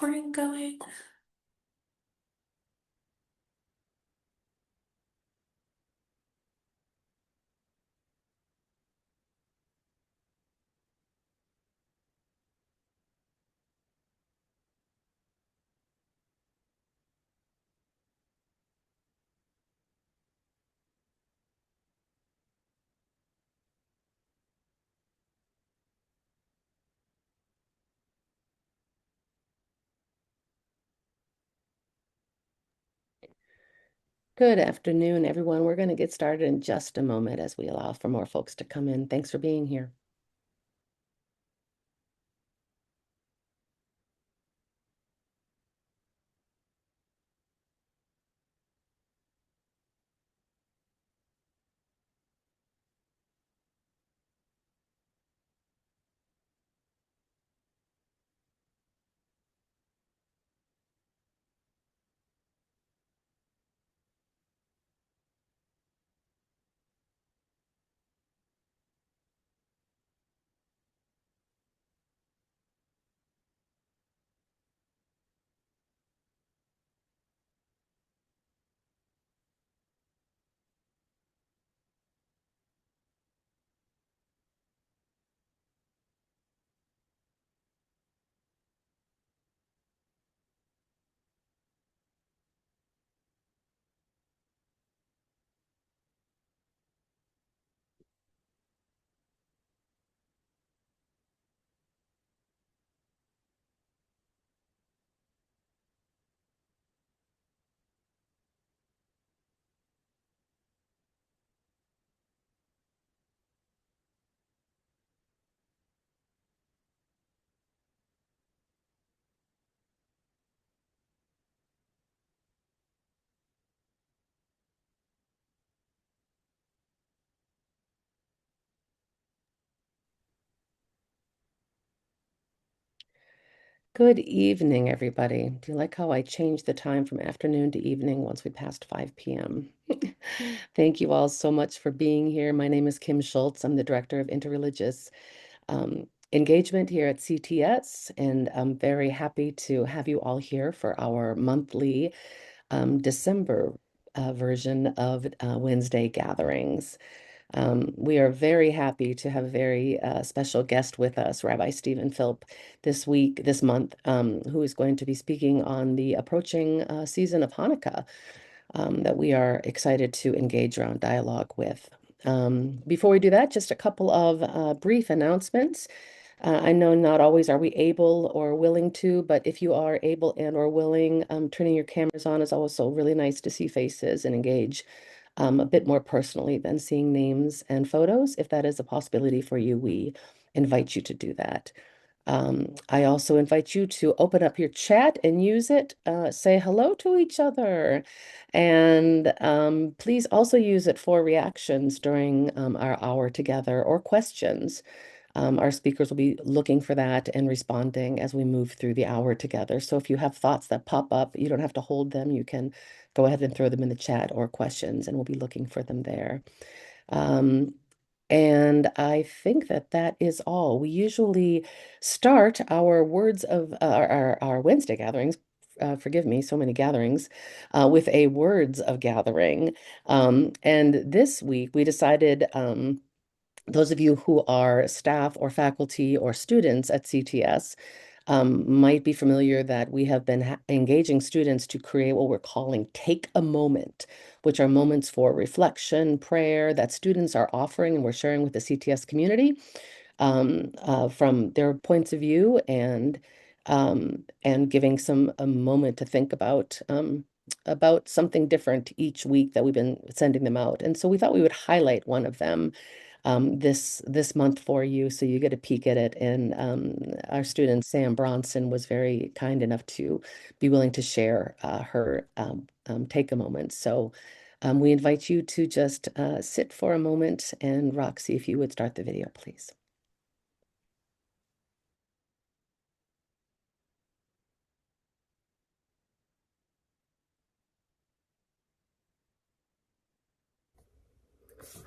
recording going? Good afternoon, everyone. We're going to get started in just a moment as we allow for more folks to come in. Thanks for being here. Good evening, everybody. Do you like how I changed the time from afternoon to evening once we passed 5 p.m.? Thank you all so much for being here. My name is Kim Schultz. I'm the Director of Interreligious Engagement here at CTS, and I'm very happy to have you all here for our monthly December version of Wednesday gatherings. We are very happy to have a very special guest with us, Rabbi Steven Phillip, this month, who is going to be speaking on the approaching season of Hanukkah that we are excited to engage around dialogue with. Before we do that, just a couple of brief announcements. I know not always are we able or willing to, but if you are able and or willing, turning your cameras on is also really nice to see faces and engage a bit more personally than seeing names and photos. If that is a possibility for you, we invite you to do that. I also invite you to open up your chat and use it. Say hello to each other. And please also use it for reactions during our hour together or questions. Our speakers will be looking for that and responding as we move through the hour together. So if you have thoughts that pop up, you don't have to hold them. You can go ahead and throw them in the chat or questions, and we'll be looking for them there. Um, and I think that that is all. We usually start our words of our Wednesday gatherings. Forgive me, so many gatherings, with a words of gathering. And this week we decided those of you who are staff or faculty or students at CTS might be familiar that we have been engaging students to create what we're calling Take a Moment, which are moments for reflection, prayer that students are offering and we're sharing with the CTS community from their points of view and giving some a moment to think about something different each week that we've been sending them out. And so we thought we would highlight one of them this month for you, so you get a peek at it. And our student Sam Bronson was very kind enough to be willing to share her take a moment. So we invite you to just sit for a moment, and Roxy, if you would start the video, please.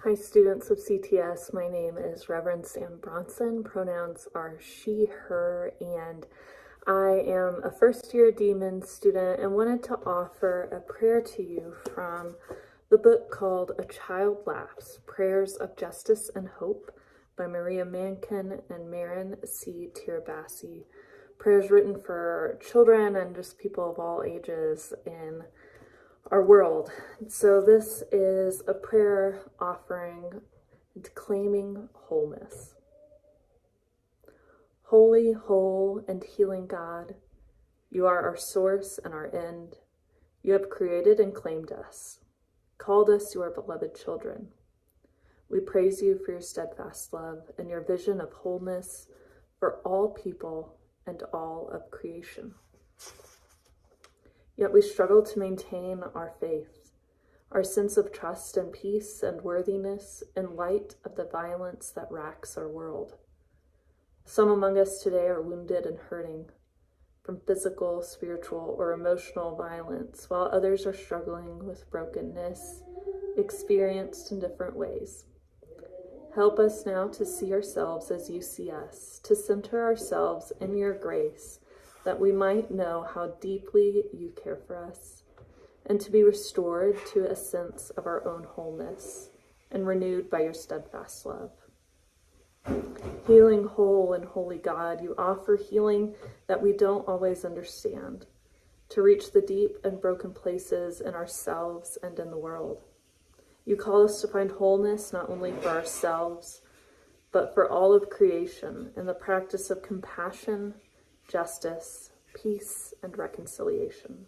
Hi, students of CTS. My name is Reverend Sam Bronson. Pronouns are she, her, and I am a first year Demon student and wanted to offer a prayer to you from the book called A Child Laughs, Prayers of Justice and Hope by Maria Mankin and Marin C. Tirabassi. Prayers written for children and just people of all ages in our world. So this is a prayer offering and claiming wholeness. Holy, whole, and healing God, you are our source and our end. You have created and claimed us, called us your beloved children. We praise you for your steadfast love and your vision of wholeness for all people and all of creation. Yet we struggle to maintain our faith, our sense of trust and peace and worthiness in light of the violence that racks our world. Some among us today are wounded and hurting from physical, spiritual, or emotional violence, while others are struggling with brokenness, experienced in different ways. Help us now to see ourselves as you see us, to center ourselves in your grace, that we might know how deeply you care for us, and to be restored to a sense of our own wholeness and renewed by your steadfast love. Healing, whole, and holy God, you offer healing that we don't always understand, to reach the deep and broken places in ourselves and in the world. You call us to find wholeness not only for ourselves, but for all of creation in the practice of compassion, justice, peace, and reconciliation.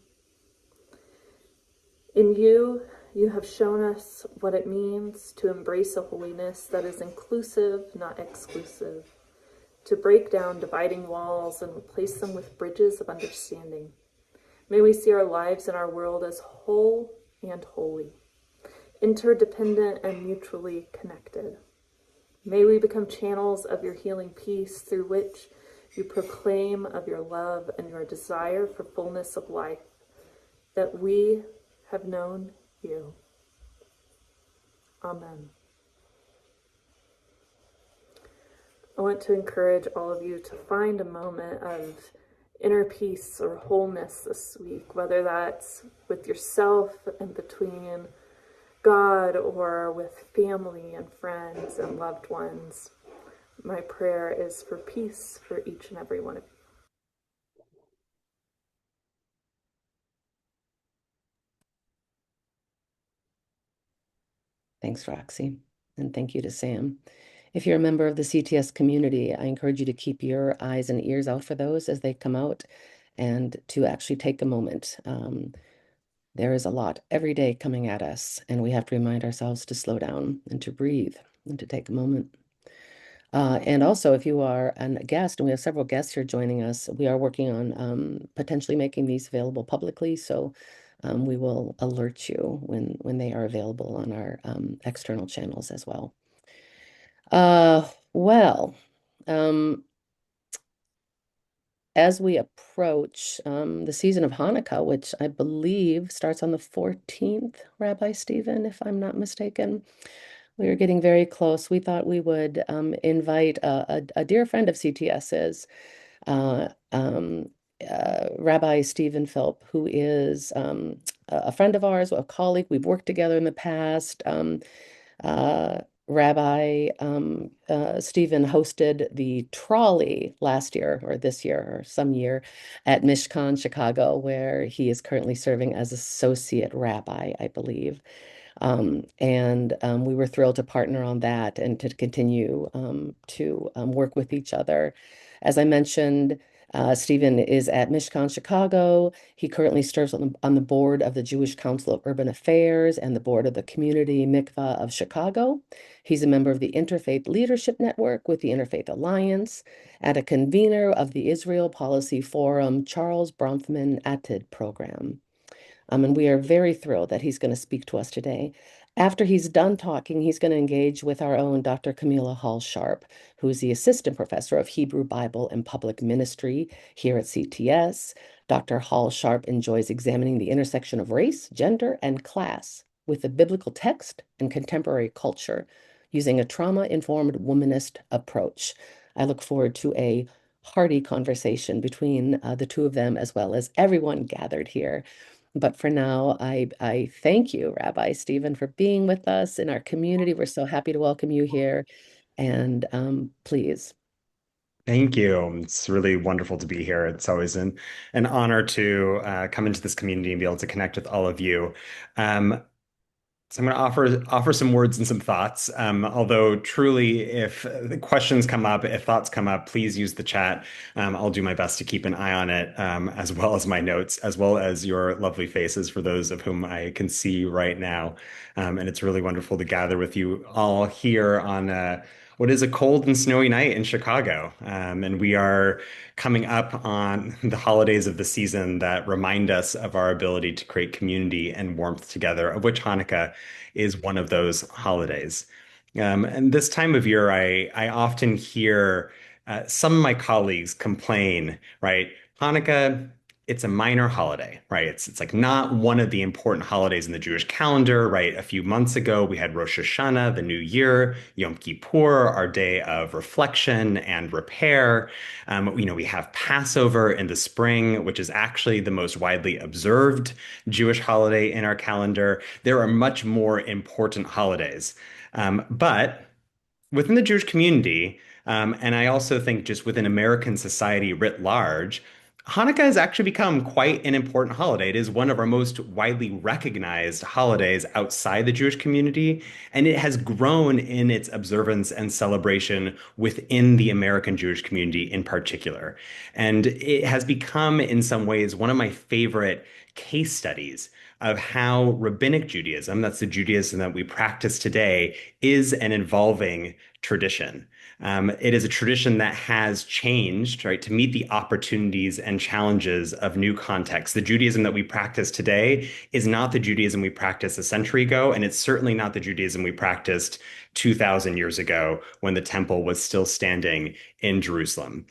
In you, you have shown us what it means to embrace a holiness that is inclusive, not exclusive, to break down dividing walls and replace them with bridges of understanding. May we see our lives and our world as whole and holy, interdependent and mutually connected. May we become channels of your healing peace through which you proclaim of your love and your desire for fullness of life, that we have known you. Amen. I want to encourage all of you to find a moment of inner peace or wholeness this week, whether that's with yourself and between God or with family and friends and loved ones. My prayer is for peace for each and every one of you. Thanks, Roxy. And thank you to Sam. If you're a member of the CTS community, I encourage you to keep your eyes and ears out for those as they come out and to actually take a moment. There is a lot every day coming at us, and we have to remind ourselves to slow down and to breathe and to take a moment. And also, if you are a guest, and we have several guests here joining us, we are working on potentially making these available publicly. So we will alert you when they are available on our external channels as well. Well, as we approach the season of Hanukkah, which I believe starts on the 14th, Rabbi Steven, if I'm not mistaken, we are getting very close. We thought we would invite a dear friend of CTS's, uh, um, Rabbi Steven Phillip, who is a friend of ours, a colleague. We've worked together in the past. Uh, Rabbi Steven hosted the trolley last year or this year or some year at Mishkan Chicago, where he is currently serving as associate rabbi, I believe. We were thrilled to partner on that and to continue to work with each other. As I mentioned, Stephen is at Mishkan Chicago. He currently serves on the board of the Jewish Council of Urban Affairs and the board of the Community Mikvah of Chicago. He's a member of the Interfaith Leadership Network with the Interfaith Alliance and a convener of the Israel Policy Forum Charles Bronfman Atid program. And we are very thrilled that he's going to speak to us today. After he's done talking, he's going to engage with our own Dr. Camila Hall-Sharp, who is the Assistant Professor of Hebrew Bible and Public Ministry here at CTS. Dr. Hall-Sharp enjoys examining the intersection of race, gender, and class with the biblical text and contemporary culture using a trauma-informed womanist approach. I look forward to a hearty conversation between the two of them, as well as everyone gathered here. But for now, I thank you, Rabbi Steven, for being with us in our community. We're so happy to welcome you here. And please. Thank you. It's really wonderful to be here. It's always an honor to come into this community and be able to connect with all of you. Um, so I'm going to offer some words and some thoughts. Although truly, if the questions come up, if thoughts come up, please use the chat. I'll do my best to keep an eye on it, as well as my notes, as well as your lovely faces for those of whom I can see right now. And it's really wonderful to gather with you all here on what is a cold and snowy night in Chicago. And we are coming up on the holidays of the season that remind us of our ability to create community and warmth together, of which Hanukkah is one of those holidays. And this time of year, I often hear some of my colleagues complain, right? Hanukkah, it's a minor holiday, right? It's like not one of the important holidays in the Jewish calendar, right? A few months ago, we had Rosh Hashanah, the New Year, Yom Kippur, our day of reflection and repair. We have Passover in the spring, which is actually the most widely observed Jewish holiday in our calendar. There are much more important holidays. But within the Jewish community, and I also think just within American society writ large, Hanukkah has actually become quite an important holiday. It is one of our most widely recognized holidays outside the Jewish community, and it has grown in its observance and celebration within the American Jewish community in particular. And it has become, in some ways, one of my favorite case studies of how rabbinic Judaism, that's the Judaism that we practice today, is an evolving tradition. It is a tradition that has changed, right, to meet the opportunities and challenges of new contexts. The Judaism that we practice today is not the Judaism we practiced a century ago, and it's certainly not the Judaism we practiced 2,000 years ago when the temple was still standing in Jerusalem.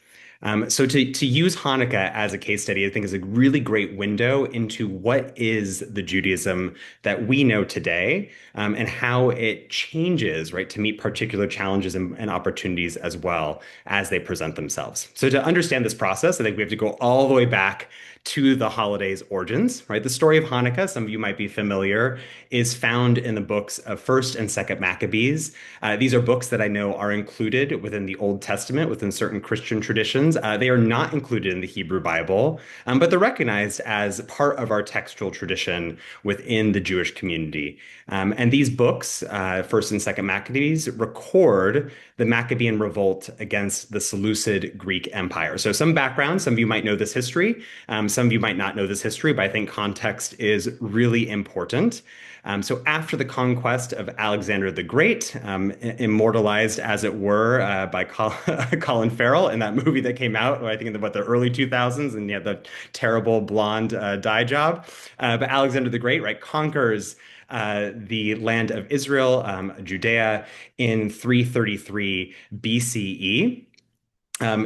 So to use Hanukkah as a case study, I think is a really great window into what is the Judaism that we know today, and how it changes, right, to meet particular challenges and opportunities as well as they present themselves. So to understand this process, I think we have to go all the way back to the holiday's origins, right? The story of Hanukkah, some of you might be familiar, is found in the books of First and Second Maccabees. These are books that I know are included within the Old Testament, within certain Christian traditions. They are not included in the Hebrew Bible, but they're recognized as part of our textual tradition within the Jewish community. And these books, First and Second Maccabees, record the Maccabean revolt against the Seleucid Greek Empire. So some background, some of you might know this history, some of you might not know this history, but I think context is really important. So after the conquest of Alexander the Great, immortalized as it were by Colin Farrell in that movie that came out, I think in the early 2000s, and he had the terrible blonde dye job. But Alexander the Great, right, conquers the land of Israel, Judea, in 333 BCE.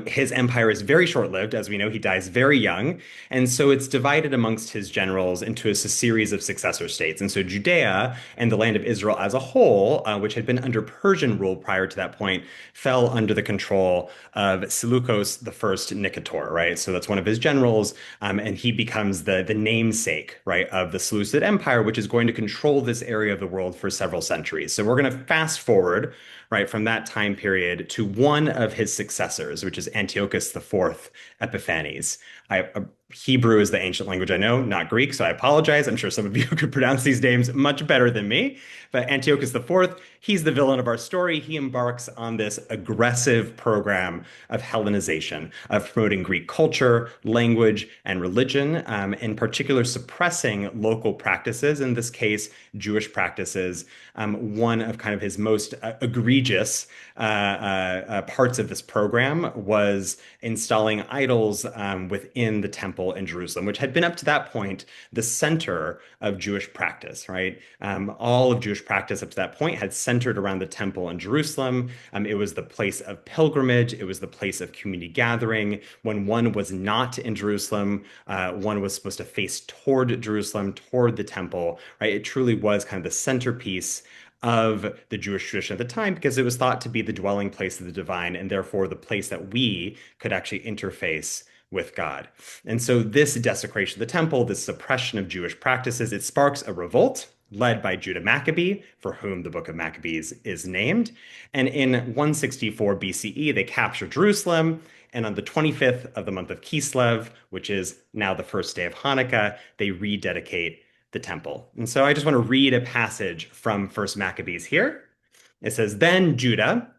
His empire is very short-lived, as we know. He dies very young, and so it's divided amongst his generals into a series of successor states. And so Judea and the land of Israel as a whole, which had been under Persian rule prior to that point, fell under the control of Seleucus the First Nicator, right? So that's one of his generals, and he becomes the namesake, right, of the Seleucid Empire, which is going to control this area of the world for several centuries. So we're going to fast forward, right, from that time period to one of his successors, which is Antiochus IV Epiphanes. Hebrew is the ancient language I know, not Greek, so I apologize. I'm sure some of you could pronounce these names much better than me. But Antiochus IV, he's the villain of our story. He embarks on this aggressive program of Hellenization, of promoting Greek culture, language, and religion, in particular suppressing local practices, in this case, Jewish practices. One of kind of his most egregious parts of this program was installing idols within the temple in Jerusalem, which had been up to that point the center of Jewish practice, right? All of Jewish practice up to that point had centered around the temple in Jerusalem. It was the place of pilgrimage. It was the place of community gathering. When one was not in Jerusalem, one was supposed to face toward Jerusalem, toward the temple, right? It truly was kind of the centerpiece of the Jewish tradition at the time because it was thought to be the dwelling place of the divine and therefore the place that we could actually interface with God. And so this desecration of the temple, this suppression of Jewish practices, it sparks a revolt led by Judah Maccabee, for whom the book of Maccabees is named. And in 164 BCE, they capture Jerusalem. And on the 25th of the month of Kislev, which is now the first day of Hanukkah, they rededicate the temple. And so I just want to read a passage from First Maccabees here. It says, Then Judah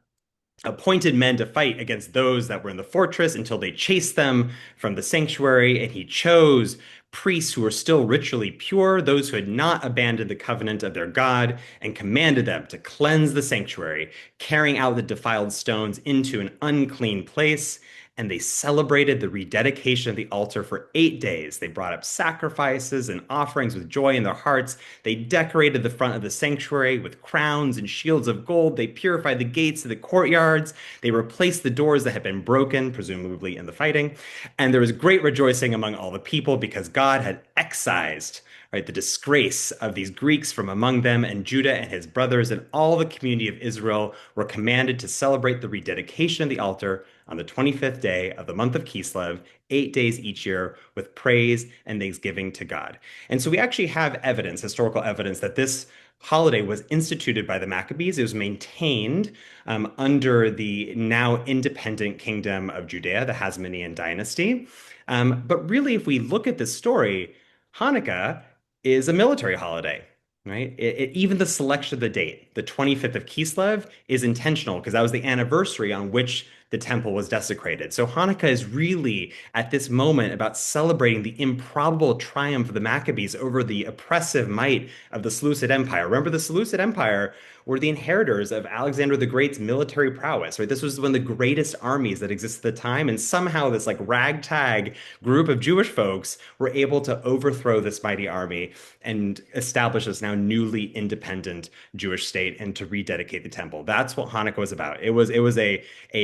appointed men to fight against those that were in the fortress until they chased them from the sanctuary, and he chose priests who were still ritually pure, those who had not abandoned the covenant of their God, and commanded them to cleanse the sanctuary, carrying out the defiled stones into an unclean place. And they celebrated the rededication of the altar for 8 days. They brought up sacrifices and offerings with joy in their hearts. They decorated the front of the sanctuary with crowns and shields of gold. They purified the gates of the courtyards. They replaced the doors that had been broken, presumably in the fighting. And there was great rejoicing among all the people because God had excised, right, the disgrace of these Greeks from among them, and Judah and his brothers and all the community of Israel were commanded to celebrate the rededication of the altar on the 25th day of the month of Kislev, 8 days each year, with praise and thanksgiving to God. And so we actually have evidence, historical evidence, that this holiday was instituted by the Maccabees. It was maintained under the now independent kingdom of Judea, the Hasmonean dynasty. But really, if we look at this story, Hanukkah is a military holiday, right? Even the selection of the date, the 25th of Kislev, is intentional because that was the anniversary on which the temple was desecrated. So Hanukkah is really, at this moment, about celebrating the improbable triumph of the Maccabees over the oppressive might of the Seleucid Empire. Remember, the Seleucid Empire were the inheritors of Alexander the Great's military prowess, right? This was one of the greatest armies that existed at the time, and somehow this like ragtag group of Jewish folks were able to overthrow this mighty army and establish this now newly independent Jewish state and to rededicate the temple. That's what Hanukkah was about. It was a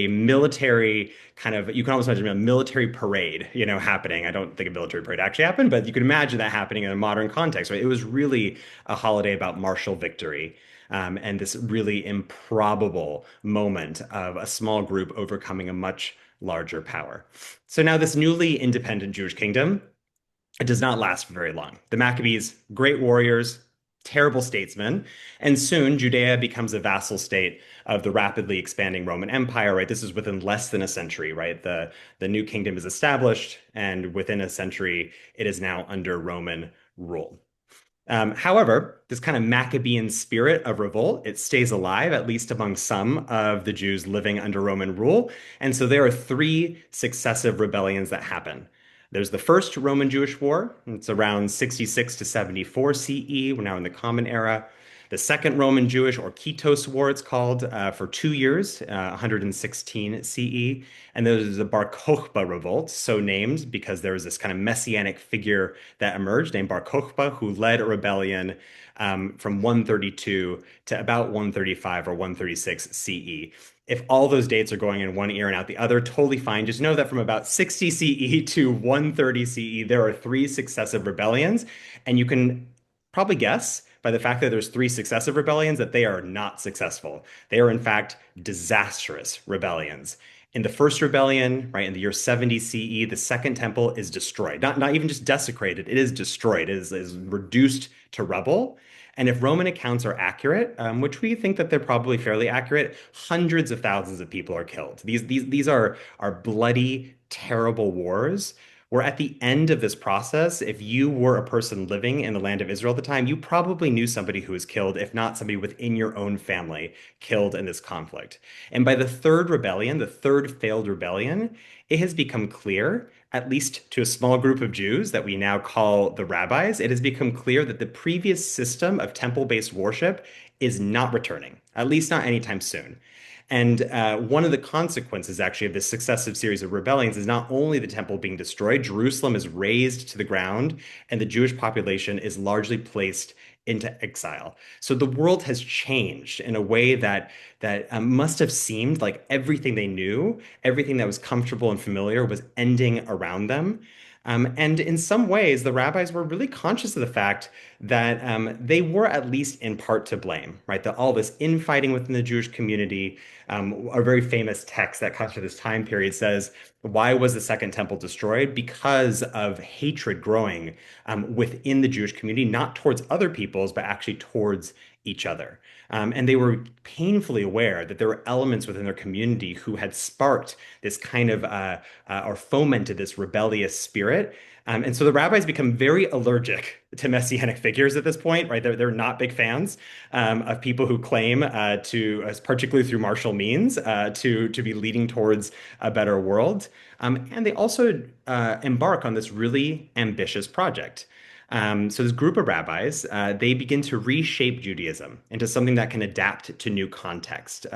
military kind of, you can almost imagine a military parade, happening. I don't think a military parade actually happened, but you could imagine that happening in a modern context, right? It was really a holiday about martial victory. And this really improbable moment of a small group overcoming a much larger power. So now this newly independent Jewish kingdom, it does not last for very long. The Maccabees, great warriors, terrible statesmen, and soon Judea becomes a vassal state of the rapidly expanding Roman Empire, right? This is within less than a century, right? The new kingdom is established, and within a century, it is now under Roman rule. However, this kind of Maccabean spirit of revolt, it stays alive, at least among some of the Jews living under Roman rule. And so there are three successive rebellions that happen. There's the first Roman Jewish War. It's around 66 to 74 CE. We're now in the Common Era. The second Roman Jewish, or Kitos War, it's called, for 2 years, 116 CE. And there's the Bar Kokhba revolt, so named because there was this kind of messianic figure that emerged named Bar Kokhba, who led a rebellion from 132 to about 135 or 136 CE. If all those dates are going in one ear and out the other, totally fine. Just know that from about 60 CE to 130 CE, there are three successive rebellions, and you can probably guess by the fact that there's three successive rebellions that they are not successful. They are, in fact, disastrous rebellions. In the first rebellion, right, in the year 70 CE, the second temple is destroyed. Not even just desecrated, it is destroyed. It is reduced to rubble. And if Roman accounts are accurate, which we think that they're probably fairly accurate, hundreds of thousands of people are killed. These are bloody, terrible wars where at the end of this process, if you were a person living in the land of Israel at the time, you probably knew somebody who was killed, if not somebody within your own family killed in this conflict. And by the third rebellion, the third failed rebellion, it has become clear, at least to a small group of Jews that we now call the rabbis, it has become clear that the previous system of temple-based worship is not returning, at least not anytime soon. And one of the consequences, actually, of this successive series of rebellions is not only the temple being destroyed, Jerusalem is razed to the ground, and the Jewish population is largely placed into exile. So the world has changed in a way that must have seemed like everything they knew, everything that was comfortable and familiar was ending around them. And in some ways, the rabbis were really conscious of the fact that they were at least in part to blame, right? That all this infighting within the Jewish community, a very famous text that comes from this time period says, why was the Second Temple destroyed? Because of hatred growing within the Jewish community, not towards other peoples, but actually towards each other. And they were painfully aware that there were elements within their community who had sparked this kind of or fomented this rebellious spirit. And so the rabbis become very allergic to messianic figures at this point, right? They're not big fans of people who claim particularly through martial means, to be leading towards a better world. And they also embark on this really ambitious project. So this group of rabbis, they begin to reshape Judaism into something that can adapt to new context.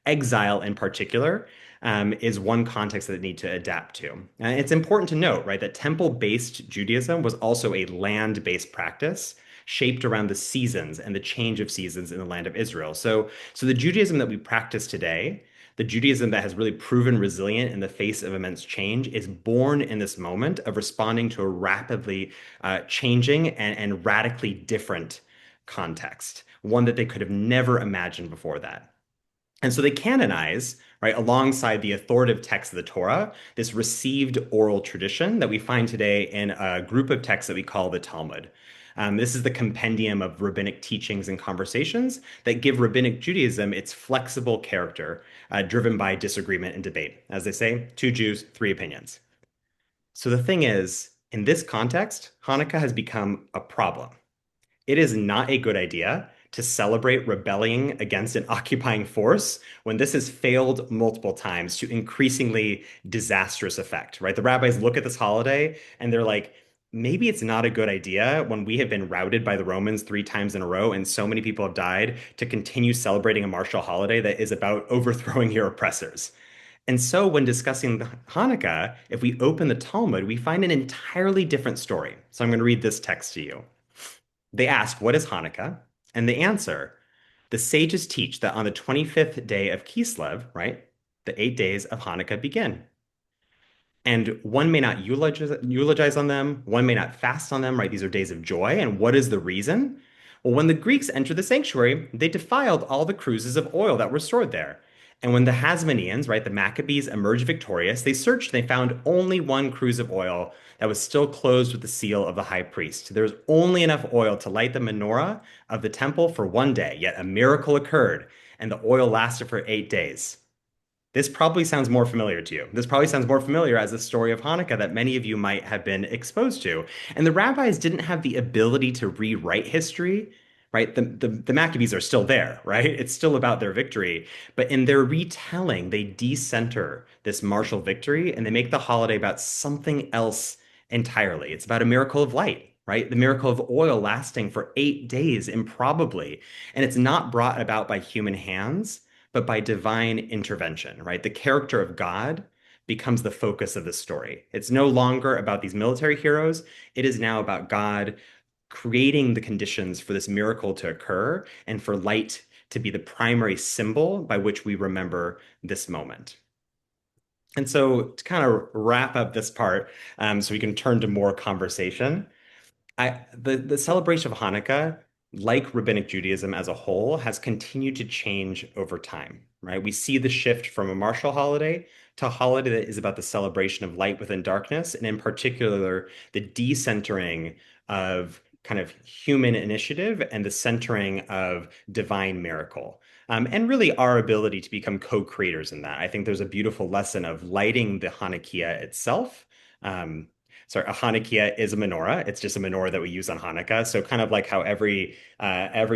Exile, in particular, is one context that they need to adapt to. And it's important to note, right, that temple-based Judaism was also a land-based practice shaped around the seasons and the change of seasons in the land of Israel. So the Judaism that we practice today, the Judaism that has really proven resilient in the face of immense change, is born in this moment of responding to a rapidly changing and radically different context, one that they could have never imagined before that. And so they canonize, right, alongside the authoritative text of the Torah, this received oral tradition that we find today in a group of texts that we call the Talmud. This is the compendium of rabbinic teachings and conversations that give rabbinic Judaism its flexible character, driven by disagreement and debate. As they say, two Jews, three opinions. So the thing is, in this context, Hanukkah has become a problem. It is not a good idea to celebrate rebelling against an occupying force when this has failed multiple times to increasingly disastrous effect, right? The rabbis look at this holiday and they're like, maybe it's not a good idea when we have been routed by the Romans three times in a row and so many people have died to continue celebrating a martial holiday that is about overthrowing your oppressors. And so when discussing Hanukkah, if we open the Talmud, we find an entirely different story. So I'm going to read this text to you. They ask, what is Hanukkah? And they answer, the sages teach that on the 25th day of Kislev, right, the 8 days of Hanukkah begin. And one may not eulogize on them, one may not fast on them, right? These are days of joy. And what is the reason? Well, when the Greeks entered the sanctuary, they defiled all the cruses of oil that were stored there. And when the Hasmoneans, right, the Maccabees emerged victorious, they searched and they found only one cruse of oil that was still closed with the seal of the high priest. There was only enough oil to light the menorah of the temple for one day, yet a miracle occurred, and the oil lasted for 8 days. This probably sounds more familiar to you. This probably sounds more familiar as a story of Hanukkah that many of you might have been exposed to. And the rabbis didn't have the ability to rewrite history, right? The Maccabees are still there, right? It's still about their victory. But in their retelling, they decenter this martial victory and they make the holiday about something else entirely. It's about a miracle of light, right? The miracle of oil lasting for 8 days, improbably. And it's not brought about by human hands but by divine intervention, right? The character of God becomes the focus of the story. It's no longer about these military heroes. It is now about God creating the conditions for this miracle to occur and for light to be the primary symbol by which we remember this moment. And so to kind of wrap up this part, so we can turn to more conversation, the celebration of Hanukkah, like Rabbinic Judaism as a whole, has continued to change over time, right? We see the shift from a martial holiday to a holiday that is about the celebration of light within darkness, and in particular, the decentering of kind of human initiative and the centering of divine miracle. And really our ability to become co-creators in that. I think there's a beautiful lesson of lighting the Hanukkah itself. Sorry, a Hanukkah is a menorah. It's just a menorah that we use on Hanukkah. So kind of like how every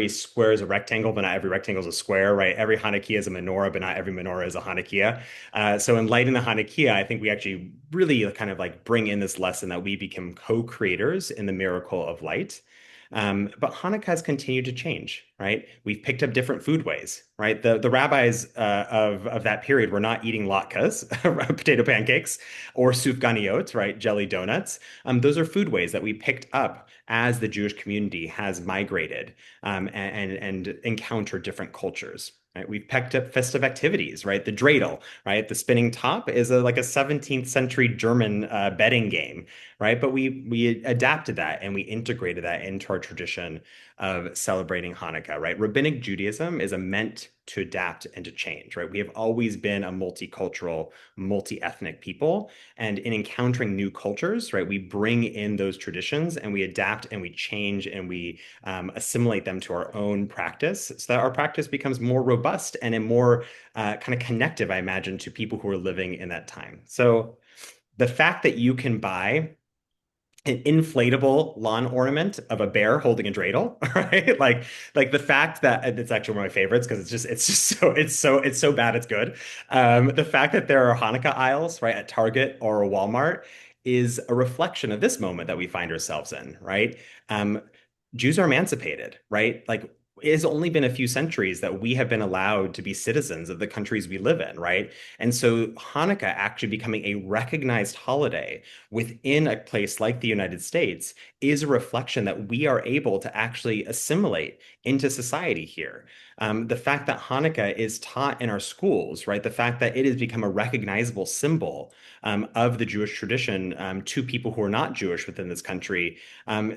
square is a rectangle, but not every rectangle is a square, right? Every Hanukkah is a menorah, but not every menorah is a Hanukkah. So in lighting the Hanukkah, I think we actually really kind of like bring in this lesson that we become co-creators in the miracle of light. But Hanukkah has continued to change, right? We've picked up different food ways, right? The rabbis of that period were not eating latkes, potato pancakes, or sufganiyot, right? Jelly donuts. Those are food ways that we picked up as the Jewish community has migrated and encountered different cultures. right? We've picked up festive activities, right? The dreidel, right? The spinning top is like a 17th century German betting game, right? But we adapted that and we integrated that into our tradition of celebrating Hanukkah, right? Rabbinic Judaism is a meant to adapt and to change, right? We have always been a multicultural, multi-ethnic people, and in encountering new cultures, right, we bring in those traditions and we adapt and we change and we assimilate them to our own practice so that our practice becomes more robust and more kind of connective, I imagine, to people who are living in that time. So the fact that you can buy an inflatable lawn ornament of a bear holding a dreidel, right? Like the fact that it's actually one of my favorites because it's so bad it's good. The fact that there are Hanukkah aisles, right, at Target or a Walmart is a reflection of this moment that we find ourselves in, right? Um, Jews are emancipated, right? Like it has only been a few centuries that we have been allowed to be citizens of the countries we live in, right? And so Hanukkah actually becoming a recognized holiday within a place like the United States is a reflection that we are able to actually assimilate into society here. The fact that Hanukkah is taught in our schools, right? The fact that it has become a recognizable symbol of the Jewish tradition to people who are not Jewish within this country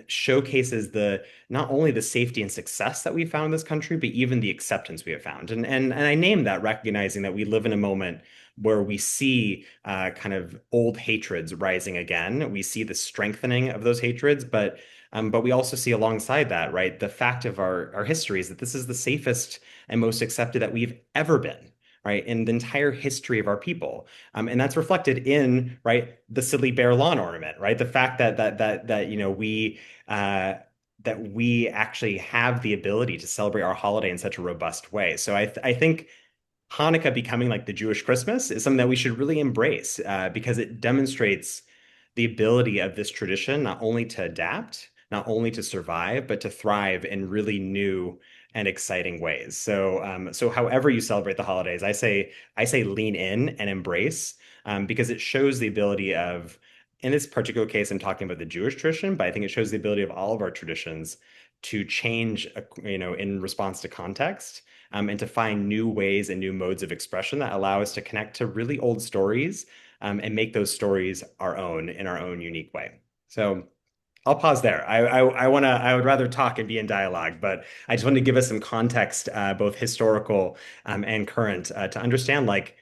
showcases the not only the safety and success that we found in this country, but even the acceptance we have found. And I name that recognizing that we live in a moment where we see kind of old hatreds rising again. We see the strengthening of those hatreds, but we also see alongside that, right, the fact of our history is that this is the safest and most accepted that we've ever been, right, in the entire history of our people. And that's reflected in, right, the silly bear lawn ornament, right? The fact that that we actually have the ability to celebrate our holiday in such a robust way. So I think Hanukkah becoming like the Jewish Christmas is something that we should really embrace because it demonstrates the ability of this tradition not only to adapt, not only to survive, but to thrive in really new and exciting ways. So however you celebrate the holidays, I say lean in and embrace because it shows the ability of, in this particular case, I'm talking about the Jewish tradition, but I think it shows the ability of all of our traditions to change, in response to context and to find new ways and new modes of expression that allow us to connect to really old stories and make those stories our own in our own unique way. So I'll pause there. I would rather talk and be in dialogue, but I just wanted to give us some context, both historical and current, to understand like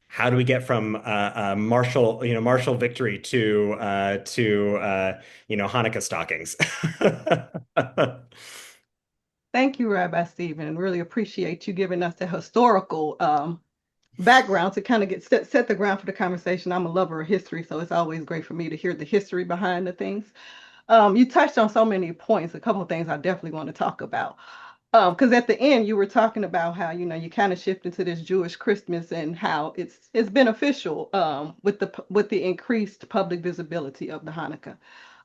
how do we get from martial victory to Hanukkah stockings. Thank you, Rabbi Steven. Really appreciate you giving us the historical background to kind of set the ground for the conversation. I'm a lover of history, so it's always great for me to hear the history behind the things. You touched on so many points. A couple of things I definitely want to talk about. Because at the end you were talking about how you kind of shift into this Jewish Christmas and how it's beneficial with the increased public visibility of the Hanukkah.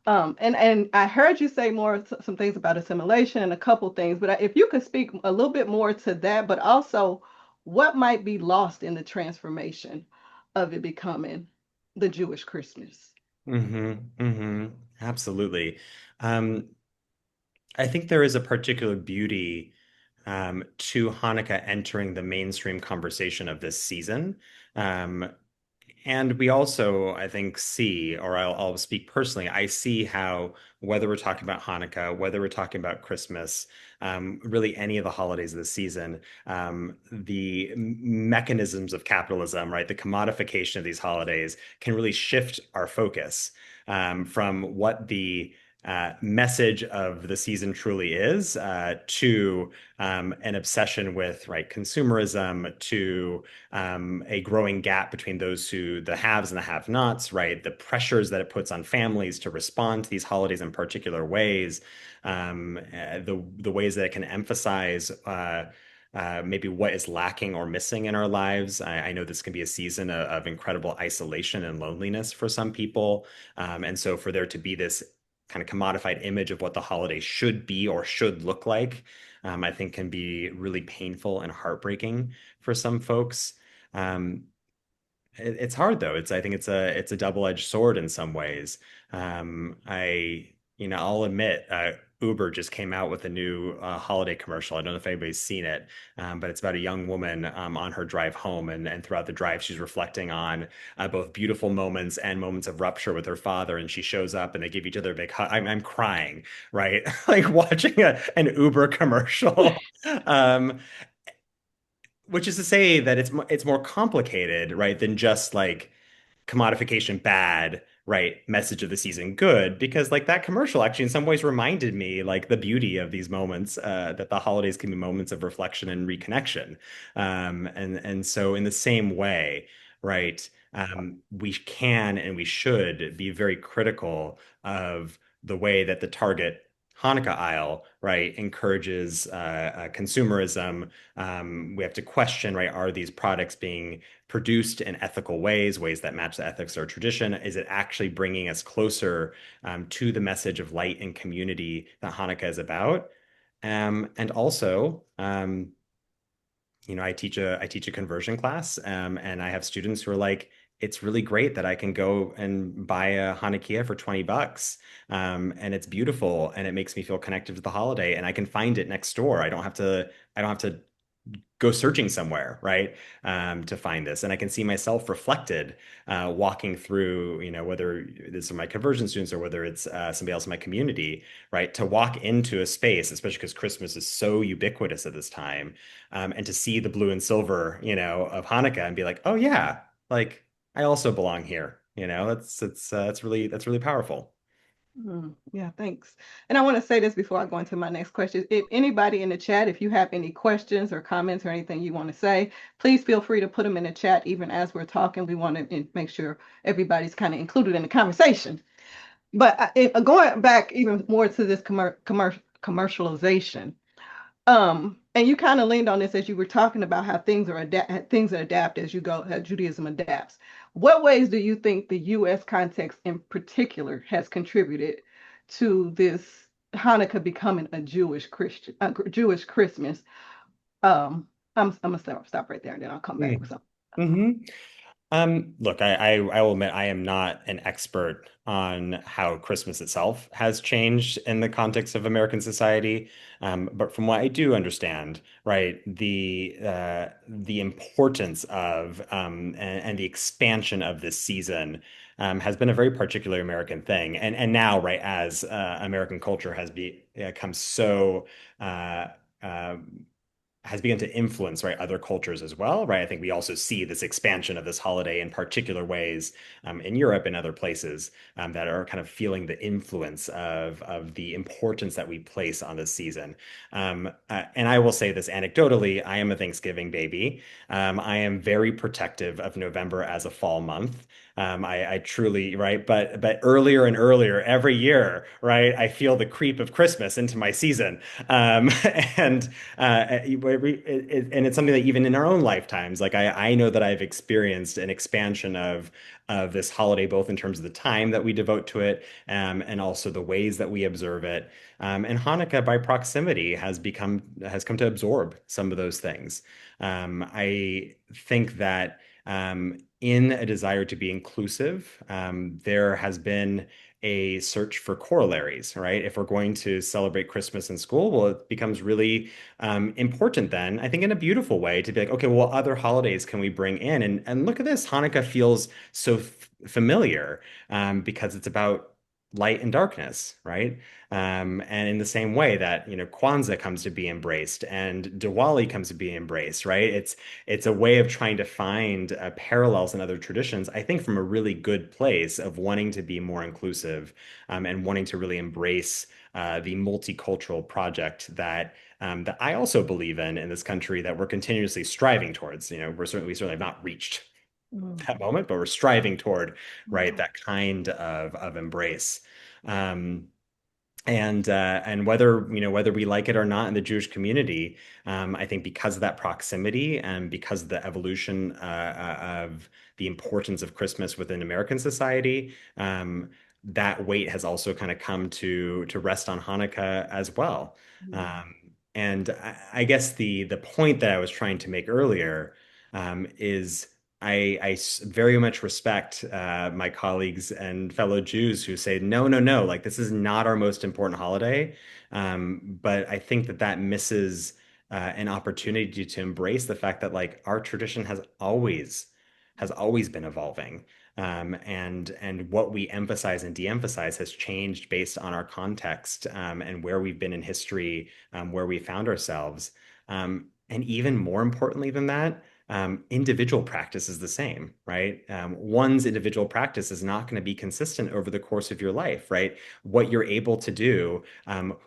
And I heard you say some things about assimilation and a couple things, but if you could speak a little bit more to that, but also what might be lost in the transformation of it becoming the Jewish Christmas. Absolutely. Um, I think there is a particular beauty to Hanukkah entering the mainstream conversation of this season. Um, and we also, I think, see, or I'll speak personally, I see how whether we're talking about Hanukkah, whether we're talking about Christmas, really any of the holidays of the season, the mechanisms of capitalism, right, the commodification of these holidays can really shift our focus from what the message of the season truly is to an obsession with right consumerism to a growing gap between the haves and the have-nots, right? The pressures that it puts on families to respond to these holidays in particular ways, the ways that it can emphasize maybe what is lacking or missing in our lives. I know this can be a season of incredible isolation and loneliness for some people. And so for there to be this kind of commodified image of what the holiday should be or should look like, I think can be really painful and heartbreaking for some folks. Um, it's hard though. I think it's a double-edged sword in some ways. I'll admit, Uber just came out with a new holiday commercial. I don't know if anybody's seen it, but it's about a young woman on her drive home, and throughout the drive, she's reflecting on both beautiful moments and moments of rupture with her father. And she shows up, and they give each other a big hug. I'm crying, right? Like watching an Uber commercial. Um, which is to say that it's more complicated, right, than just like commodification bad, right? Message of the season good, because like that commercial actually in some ways reminded me like the beauty of these moments, that the holidays can be moments of reflection and reconnection. And so in the same way, right, we can and we should be very critical of the way that the Target Hanukkah aisle, right, encourages consumerism. We have to question, right, are these products being produced in ethical ways, ways that match the ethics or tradition? Is it actually bringing us closer to the message of light and community that Hanukkah is about? And also, I teach a conversion class, and I have students who are like, it's really great that I can go and buy a Hanukkah for 20 bucks. And it's beautiful and it makes me feel connected to the holiday and I can find it next door. I don't have to go searching somewhere, right, to find this. And I can see myself reflected walking through, whether this are my conversion students or whether it's somebody else in my community, right, to walk into a space, especially because Christmas is so ubiquitous at this time, and to see the blue and silver, of Hanukkah and be like, oh yeah, like I also belong here. That's really powerful. Yeah, thanks. And I want to say this before I go into my next question. If anybody in the chat, if you have any questions or comments or anything you want to say, please feel free to put them in the chat even as we're talking. We want to make sure everybody's kind of included in the conversation. But going back even more to this commercialization, and you kind of leaned on this as you were talking about how things that adapt as you go, as Judaism adapts. What ways do you think the U.S. context in particular has contributed to this Hanukkah becoming a Jewish Christmas? I'm gonna stop right there, and then I'll come back with something. Mm-hmm. Look, I will admit I am not an expert on how Christmas itself has changed in the context of American society. But from what I do understand, right, the importance of and the expansion of this season has been a very particular American thing. And now, right, as American culture become so uh, uh, has begun to influence, right, other cultures as well, right? I think we also see this expansion of this holiday in particular ways in Europe and other places that are kind of feeling the influence of the importance that we place on this season. And I will say this anecdotally, I am a Thanksgiving baby. I am very protective of November as a fall month. I truly, right, but earlier and earlier every year, right, I feel the creep of Christmas into my season, and and it's something that even in our own lifetimes, like I know that I've experienced an expansion of this holiday, both in terms of the time that we devote to it, and also the ways that we observe it. And Hanukkah, by proximity, has come to absorb some of those things. I think that in a desire to be inclusive, there has been a search for corollaries, right? If we're going to celebrate Christmas in school, well, it becomes really important then, I think in a beautiful way, to be like, okay, well, what other holidays can we bring in? And look at this, Hanukkah feels so familiar because it's about light and darkness, right? And in the same way that, Kwanzaa comes to be embraced and Diwali comes to be embraced, right? It's a way of trying to find parallels in other traditions, I think from a really good place of wanting to be more inclusive, and wanting to really embrace the multicultural project that I also believe in this country that we're continuously striving towards. We certainly have not reached Mm. that moment, but we're striving toward, right, Wow. that kind of embrace. Um, and whether we like it or not in the Jewish community, I think because of that proximity and because of the evolution of the importance of Christmas within American society, that weight has also kind of come to rest on Hanukkah as well. Mm. Um, and I guess the point that I was trying to make earlier is very much respect my colleagues and fellow Jews who say, no, no, no, like this is not our most important holiday. But I think that that misses an opportunity to embrace the fact that like our tradition has always been evolving. And what we emphasize and de-emphasize has changed based on our context and where we've been in history, where we found ourselves. And even more importantly than that, individual practice is the same, right? One's individual practice is not going to be consistent over the course of your life, right? What you're able to do,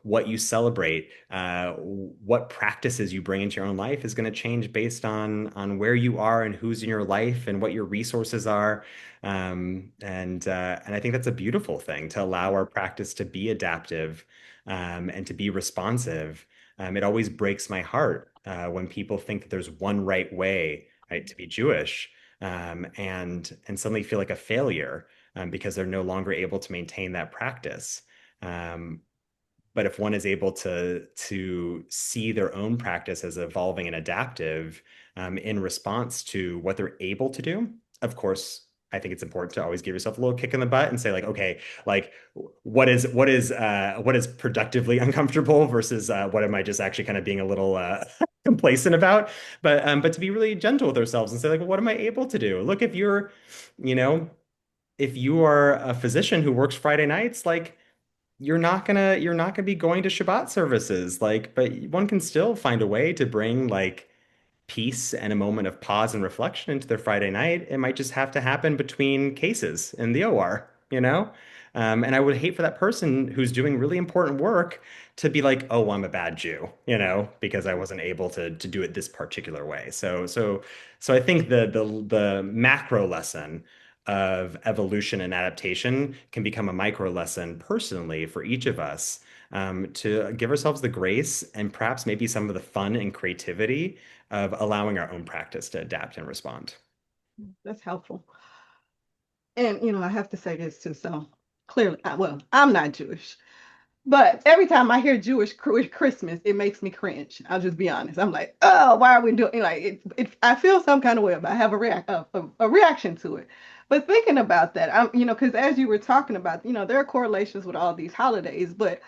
what you celebrate, what practices you bring into your own life is going to change based on where you are and who's in your life and what your resources are. And I think that's a beautiful thing to allow our practice to be adaptive and to be responsive. It always breaks my heart when people think that there's one right way, right, to be Jewish, and suddenly feel like a failure because they're no longer able to maintain that practice. Um, but if one is able to see their own practice as evolving and adaptive in response to what they're able to do, of course, I think it's important to always give yourself a little kick in the butt and say like, okay, like what is productively uncomfortable versus what am I just actually kind of being a little complacent about? But to be really gentle with ourselves and say like, well, what am I able to do? Look, if you're, you know, if you are a physician who works Friday nights, like you're not gonna be going to Shabbat services, like, but one can still find a way to bring like peace and a moment of pause and reflection into their Friday night. It might just have to happen between cases in the OR, you know? And I would hate for that person who's doing really important work to be like, oh, I'm a bad Jew, you know, because I wasn't able to do it this particular way. So I think the macro lesson of evolution and adaptation can become a micro lesson personally for each of us to give ourselves the grace and perhaps maybe some of the fun and creativity of allowing our own practice to adapt and respond. That's helpful. And I have to say this too. So clearly, well, I'm not Jewish, but every time I hear Jewish Christmas, it makes me cringe. I'll just be honest. I'm like, oh, why are we doing like it? I feel some kind of way, but I have a reaction to it. But thinking about that, because as you were talking about, there are correlations with all these holidays, but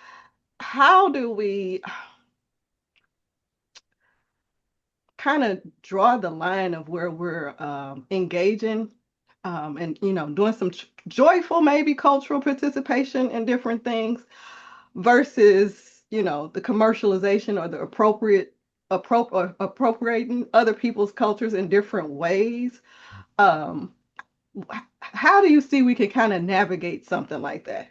how do we kind of draw the line of where we're engaging and doing some joyful maybe cultural participation in different things versus the commercialization or the appropriating other people's cultures in different ways. um how do you see we can kind of navigate something like that?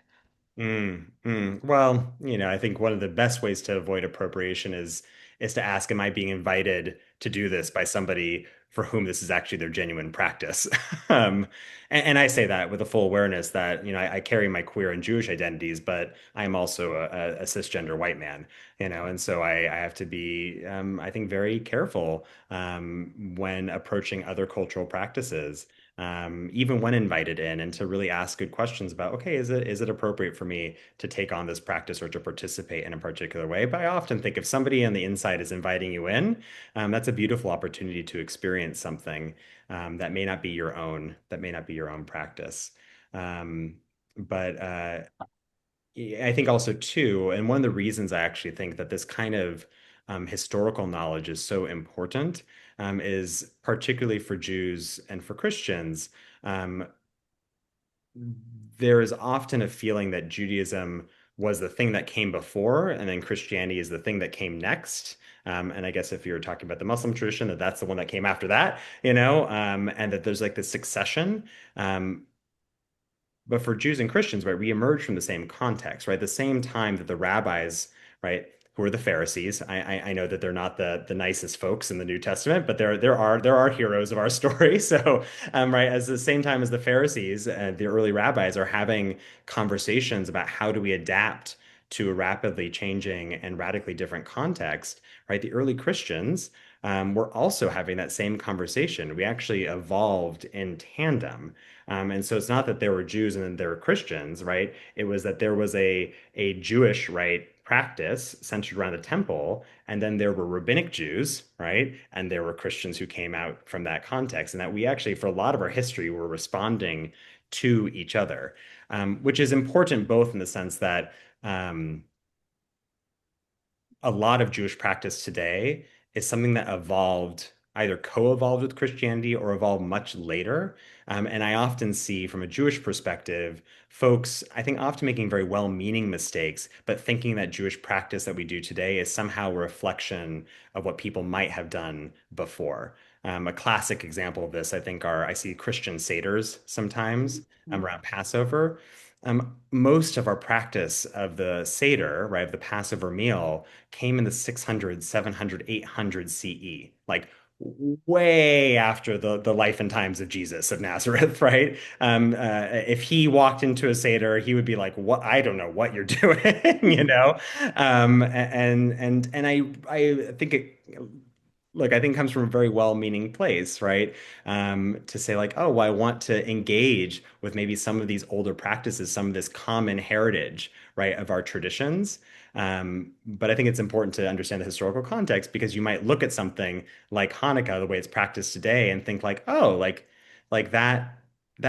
Well, I think one of the best ways to avoid appropriation is to ask, am I being invited to do this by somebody for whom this is actually their genuine practice? And I say that with a full awareness that, I carry my queer and Jewish identities, but I'm also a cisgender white man, and so I have to be, I think, very careful when approaching other cultural practices even when invited in, and to really ask good questions about, okay, is it appropriate for me to take on this practice or to participate in a particular way? But I often think if somebody on the inside is inviting you in, that's a beautiful opportunity to experience something that may not be your own, practice. Um, but I think also too, and one of the reasons I actually think that this kind of historical knowledge is so important is particularly for Jews and for Christians. Um, there is often a feeling that Judaism was the thing that came before, and then Christianity is the thing that came next. And I guess if you're talking about the Muslim tradition, that's the one that came after that, and that there's like this succession. Um, but for Jews and Christians, right, we emerge from the same context, right? The same time that the rabbis, right, who are the Pharisees. I know that they're not the nicest folks in the New Testament, but there are heroes of our story. So right, as the same time as the Pharisees, the early rabbis are having conversations about how do we adapt to a rapidly changing and radically different context, right? The early Christians were also having that same conversation. We actually evolved in tandem. And so it's not that there were Jews and then there were Christians, right? It was that there was a Jewish, right, practice centered around the temple, and then there were rabbinic Jews, right? And there were Christians who came out from that context, and that we actually, for a lot of our history, were responding to each other, which is important both in the sense that a lot of Jewish practice today is something that evolved, either co-evolved with Christianity or evolved much later. And I often see from a Jewish perspective, folks, I think, often making very well-meaning mistakes, but thinking that Jewish practice that we do today is somehow a reflection of what people might have done before. A classic example of this, I think, I see Christian seders sometimes around Passover. Most of our practice of the Seder, right, of the Passover meal, came in the 600, 700, 800 CE, like way after the life and times of Jesus of Nazareth, right? If he walked into a Seder, he would be like, "What? I don't know what you're doing," you know? And I think it. Look, I think it comes from a very well-meaning place, right? To say like, oh, well, I want to engage with maybe some of these older practices, some of this common heritage, right, of our traditions. But I think it's important to understand the historical context because you might look at something like Hanukkah, the way it's practiced today, and think like, oh, like that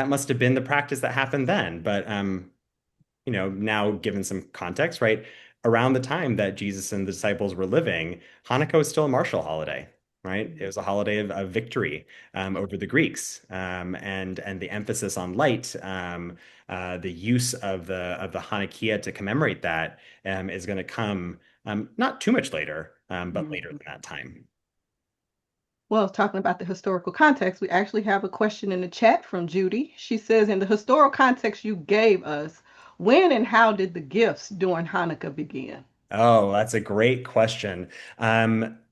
must have been the practice that happened then. But now given some context, right, around the time that Jesus and the disciples were living, Hanukkah was still a martial holiday, right? It was a holiday of victory over the Greeks, and the emphasis on light, the use of the Hanukkah to commemorate that is going to come not too much later, but later Mhm. than that time. Well, talking about the historical context, we actually have a question in the chat from Judy. She says, in the historical context you gave us, when and how did the gifts during Hanukkah begin? Oh, that's a great question.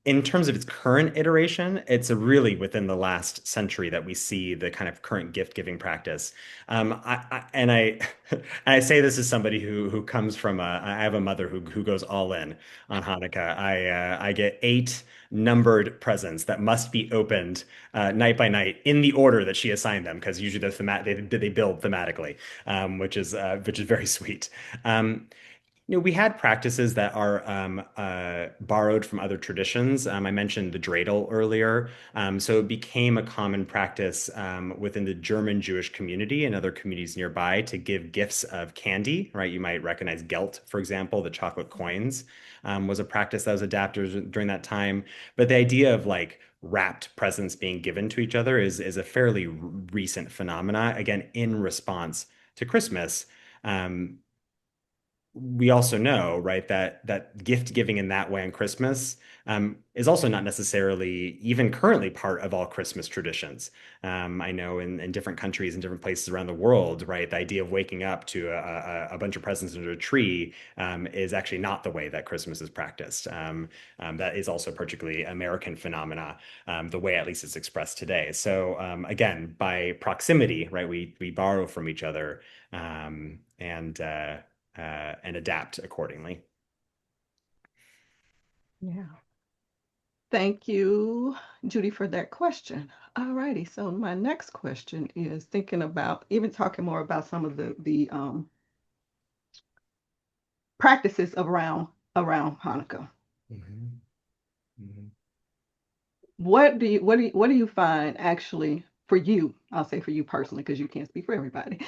In terms of its current iteration, it's really within the last century that we see the kind of current gift giving practice. And I say this as somebody who comes from I have a mother who goes all in on Hanukkah. I get 8 numbered presents that must be opened night by night in the order that she assigned them, because usually they build thematically, which is very sweet. We had practices that are borrowed from other traditions. I mentioned the dreidel earlier. So it became a common practice within the German Jewish community and other communities nearby to give gifts of candy, right? You might recognize Gelt, for example, the chocolate coins, was a practice that was adapted during that time. But the idea of like wrapped presents being given to each other is a fairly recent phenomena, again, in response to Christmas. Um, we also know, right, that gift giving in that way on Christmas is also not necessarily even currently part of all Christmas traditions. I know in different countries and different places around the world, right, the idea of waking up to a bunch of presents under a tree is actually not the way that Christmas is practiced. That is also a particularly American phenomena, the way at least it's expressed today. So again, by proximity, right, we borrow from each other and adapt accordingly. Yeah. Thank you, Judy, for that question. All righty. So my next question is thinking about even talking more about some of the practices around Hanukkah. Mhm. Mhm. What do you find actually for you? I'll say for you personally because you can't speak for everybody.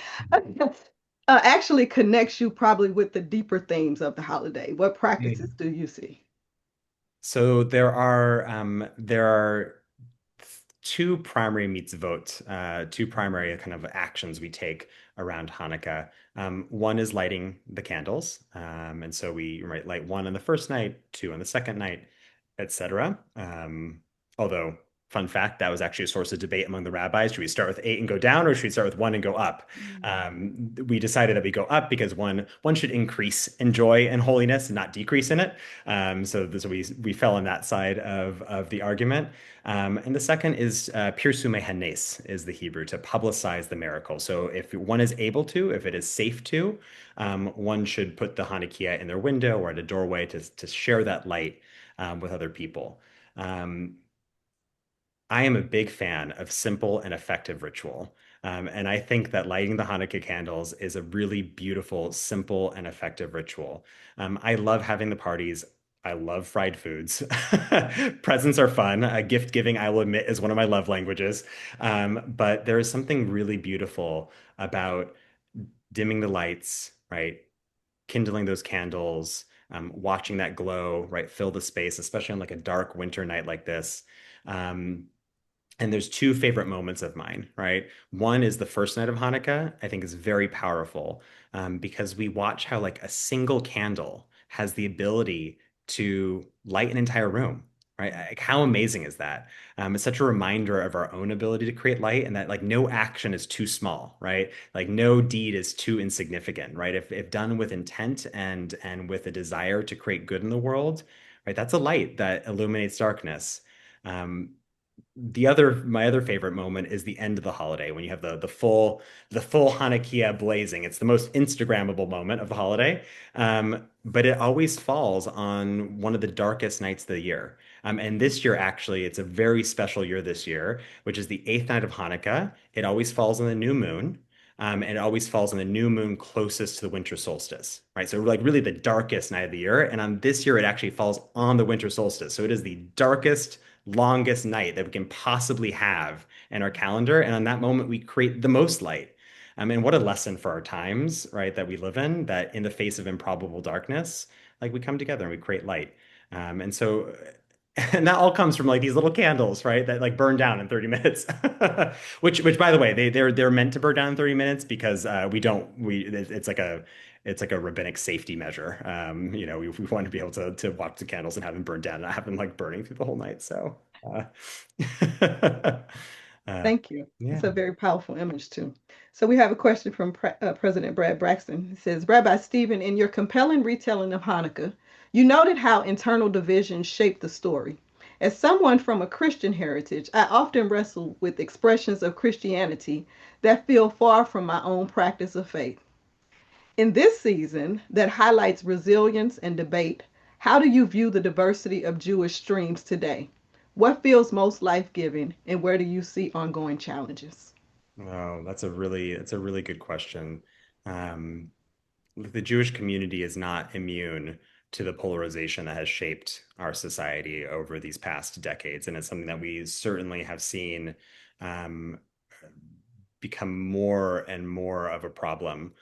Actually connects you probably with the deeper themes of the holiday. What practices do you see? So there are two primary mitzvot, two primary kind of actions we take around Hanukkah. One is lighting the candles, and so we might light one on the first night, two on the second night, etc. Although, fun fact, that was actually a source of debate among the rabbis. Should we start with 8 and go down, or should we start with one and go up? We decided that we go up because one should increase in joy and holiness and not decrease in it. So we fell on that side of the argument. And the second is Pirsume Hanes is the Hebrew, to publicize the miracle. So if one is able to, if it is safe to, one should put the Hanukkah in their window or at a doorway to share that light with other people. Um, I am a big fan of simple and effective ritual. And I think that lighting the Hanukkah candles is a really beautiful, simple, and effective ritual. I love having the parties. I love fried foods. Presents are fun. Gift giving, I will admit, is one of my love languages. But there is something really beautiful about dimming the lights, right? Kindling those candles, watching that glow, right? Fill the space, especially on like a dark winter night like this. Um, and there's two favorite moments of mine, right? One is the first night of Hanukkah, I think is very powerful because we watch how like a single candle has the ability to light an entire room, right? Like how amazing is that? It's such a reminder of our own ability to create light and that like no action is too small, right? Like no deed is too insignificant, right? If done with intent and with a desire to create good in the world, right? That's a light that illuminates darkness. Um, my other favorite moment is the end of the holiday when you have the full Hanukkah blazing. It's the most Instagrammable moment of the holiday, but it always falls on one of the darkest nights of the year. And this year, actually, it's a very special year this year, which is the eighth night of Hanukkah. It always falls on the new moon. And it always falls on the new moon closest to the winter solstice, right? So, like, really the darkest night of the year. And on this year, it actually falls on the winter solstice. So, it is the darkest, longest night that we can possibly have in our calendar. And on that moment, we create the most light. And what a lesson for our times, right, that we live in, that in the face of improbable darkness, like we come together and we create light. And so, and that all comes from like these little candles, right, that like burn down in 30 minutes. Which by the way, they're meant to burn down in 30 minutes because we don't we it's like a rabbinic safety measure. We want to be able to watch the candles and have them burn down and not have them like burning through the whole night. So, uh, uh, Thank you. It's yeah. a very powerful image, too. So we have a question from President Brad Braxton. It says, Rabbi Stephen, in your compelling retelling of Hanukkah, you noted how internal divisions shape the story. As someone from a Christian heritage, I often wrestle with expressions of Christianity that feel far from my own practice of faith. In this season that highlights resilience and debate, how do you view the diversity of Jewish streams today? What feels most life-giving, and where do you see ongoing challenges? Oh, that's a really good question. Um, the Jewish community is not immune to the polarization that has shaped our society over these past decades, and it's something that we certainly have seen um, become more and more of a problem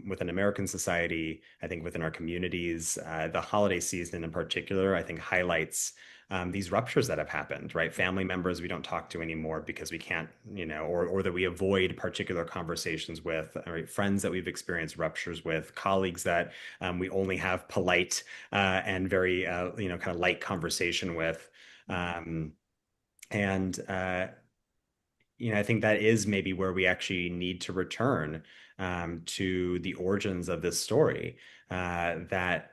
within American society. I think within our communities, the holiday season in particular, I think highlights these ruptures that have happened, right? Family members we don't talk to anymore because we can't, or that we avoid particular conversations with, right? Friends that we've experienced ruptures with, colleagues that we only have polite and very, kind of light conversation with. Um, and I think that is maybe where we actually need to return to the origins of this story. That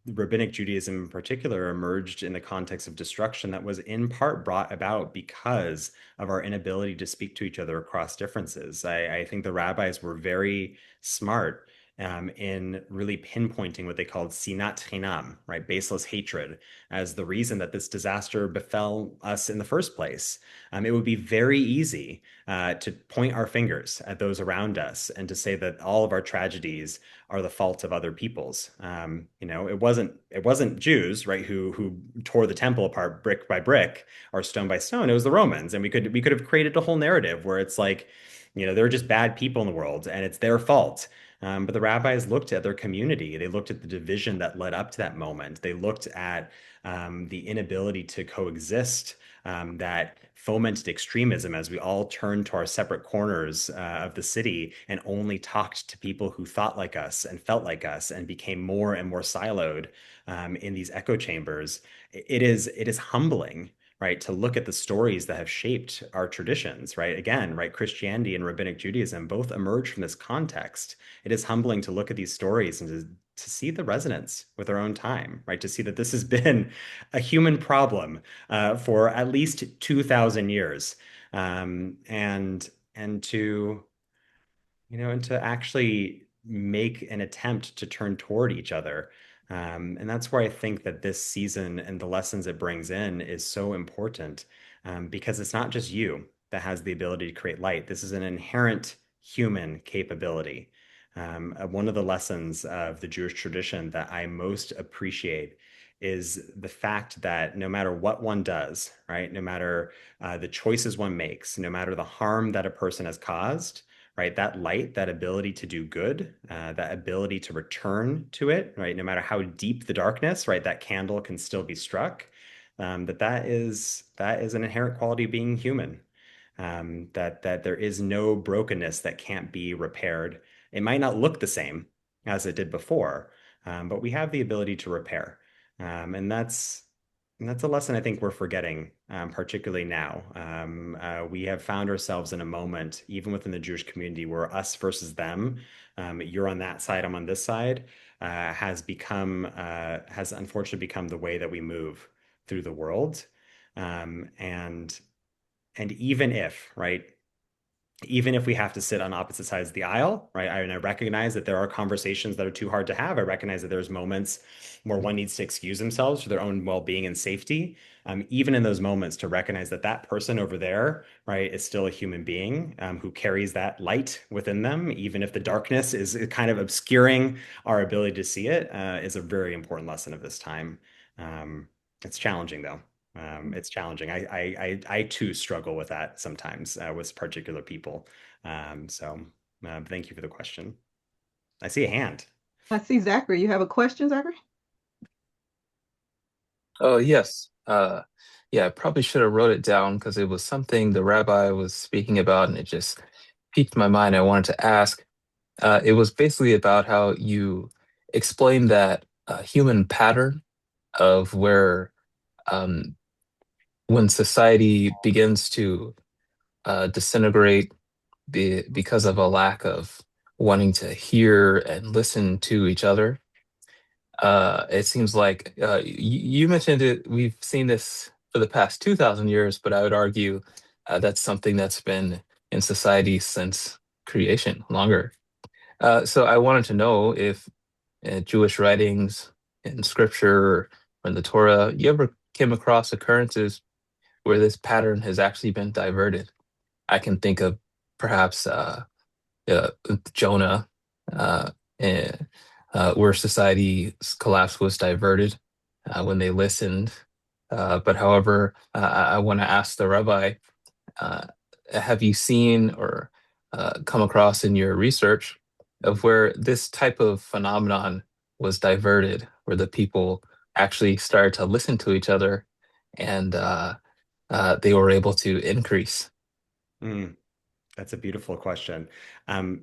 Rabbinic Judaism in particular emerged in the context of destruction that was in part brought about because of our inability to speak to each other across differences. I think the rabbis were very smart in really pinpointing what they called sinat chinam, right, baseless hatred, as the reason that this disaster befell us in the first place. It would be very easy to point our fingers at those around us and to say that all of our tragedies are the fault of other peoples. It wasn't Jews, right, who tore the temple apart brick by brick or stone by stone. It was the Romans, and we could have created a whole narrative where it's like, there are just bad people in the world, and it's their fault. But the rabbis looked at their community. They looked at the division that led up to that moment. They looked at the inability to coexist that fomented extremism as we all turned to our separate corners of the city and only talked to people who thought like us and felt like us and became more and more siloed in these echo chambers. It is humbling, right, to look at the stories that have shaped our traditions, right? Again, right, Christianity and Rabbinic Judaism both emerge from this context. It is humbling to look at these stories and to see the resonance with our own time, right? To see that this has been a human problem for at least 2,000 years, and to actually make an attempt to turn toward each other. And that's where I think that this season and the lessons it brings in is so important. because it's not just you that has the ability to create light. This is an inherent human capability. One of the lessons of the Jewish tradition that I most appreciate is the fact that no matter what one does, right, no matter the choices one makes, no matter the harm that a person has caused, right, that light, that ability to do good, that ability to return to it, right, no matter how deep the darkness, right, that candle can still be struck. That is an inherent quality of being human. That there is no brokenness that can't be repaired. It might not look the same as it did before, but we have the ability to repair. And that's a lesson I think we're forgetting, particularly now. We have found ourselves in a moment, even within the Jewish community, where us versus them, you're on that side, I'm on this side, has unfortunately become the way that we move through the world. And even if, right, even if we have to sit on opposite sides of the aisle, right? And I recognize that there are conversations that are too hard to have. I recognize that there's moments where one needs to excuse themselves for their own well-being and safety. Even in those moments, to recognize that that person over there, right, is still a human being who carries that light within them, even if the darkness is kind of obscuring our ability to see it, is a very important lesson of this time. It's challenging though. It's challenging. I too struggle with that sometimes with particular people. Thank you for the question. I see a hand. I see Zachary. You have a question, Zachary? Oh, yes. Yeah, I probably should have wrote it down because it was something the rabbi was speaking about and it just piqued my mind. I wanted to ask. It was basically about how you explained that human pattern of where um, when society begins to disintegrate because of a lack of wanting to hear and listen to each other. It seems like you mentioned it. We've seen this for the past 2,000 years, but I would argue that's something that's been in society since creation, longer. So I wanted to know if Jewish writings in scripture or in the Torah, you ever came across occurrences where this pattern has actually been diverted. I can think of perhaps uh, Jonah, uh, eh, where society's collapse was diverted when they listened. But however, I want to ask the rabbi, uh, have you seen or come across in your research of where this type of phenomenon was diverted, where the people actually started to listen to each other and they were able to increase? Mm. That's a beautiful question. Um,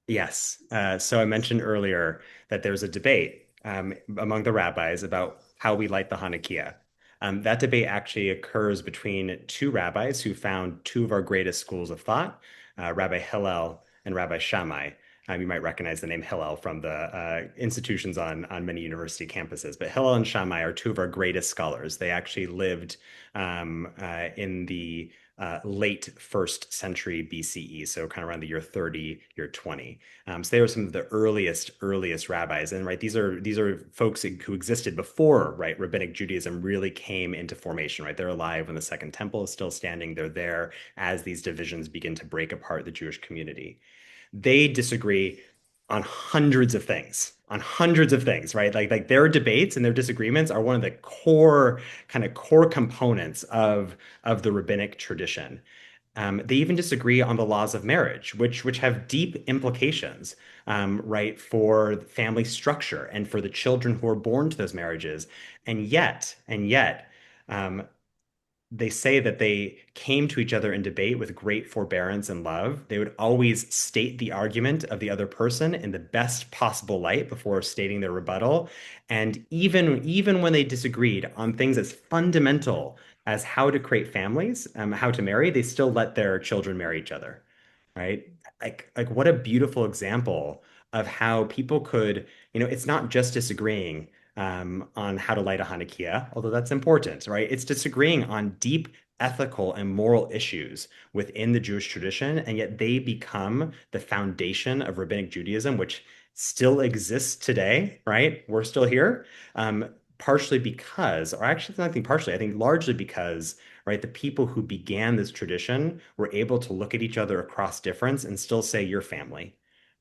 yes. So I mentioned earlier that there's a debate among the rabbis about how we light the Hanukkah. That debate actually occurs between two rabbis who found two of our greatest schools of thought, Rabbi Hillel and Rabbi Shammai. You might recognize the name Hillel from the institutions on many university campuses, but Hillel and Shammai are two of our greatest scholars. They actually lived in the late first century BCE, so kind of around the year 30, year 20. So they were some of the earliest rabbis, and right, these are folks who existed before, right, rabbinic Judaism really came into formation. Right, they're alive when the Second Temple is still standing. They're there as these divisions begin to break apart the Jewish community. They disagree on hundreds of things, right? Like their debates and their disagreements are one of the core components of the rabbinic tradition. They even disagree on the laws of marriage, which have deep implications, right, for family structure and for the children who are born to those marriages. And yet, um, they say that they came to each other in debate with great forbearance and love. They would always state the argument of the other person in the best possible light before stating their rebuttal. And even when they disagreed on things as fundamental as how to create families, how to marry, they still let their children marry each other, right? Like what a beautiful example of how people could, it's not just disagreeing on how to light a Hanukkah, although that's important, right? It's disagreeing on deep ethical and moral issues within the Jewish tradition, and yet they become the foundation of rabbinic Judaism, which still exists today, right? We're still here. partially because, or actually, I think partially, I think largely because, right, the people who began this tradition were able to look at each other across difference and still say, "You're family,"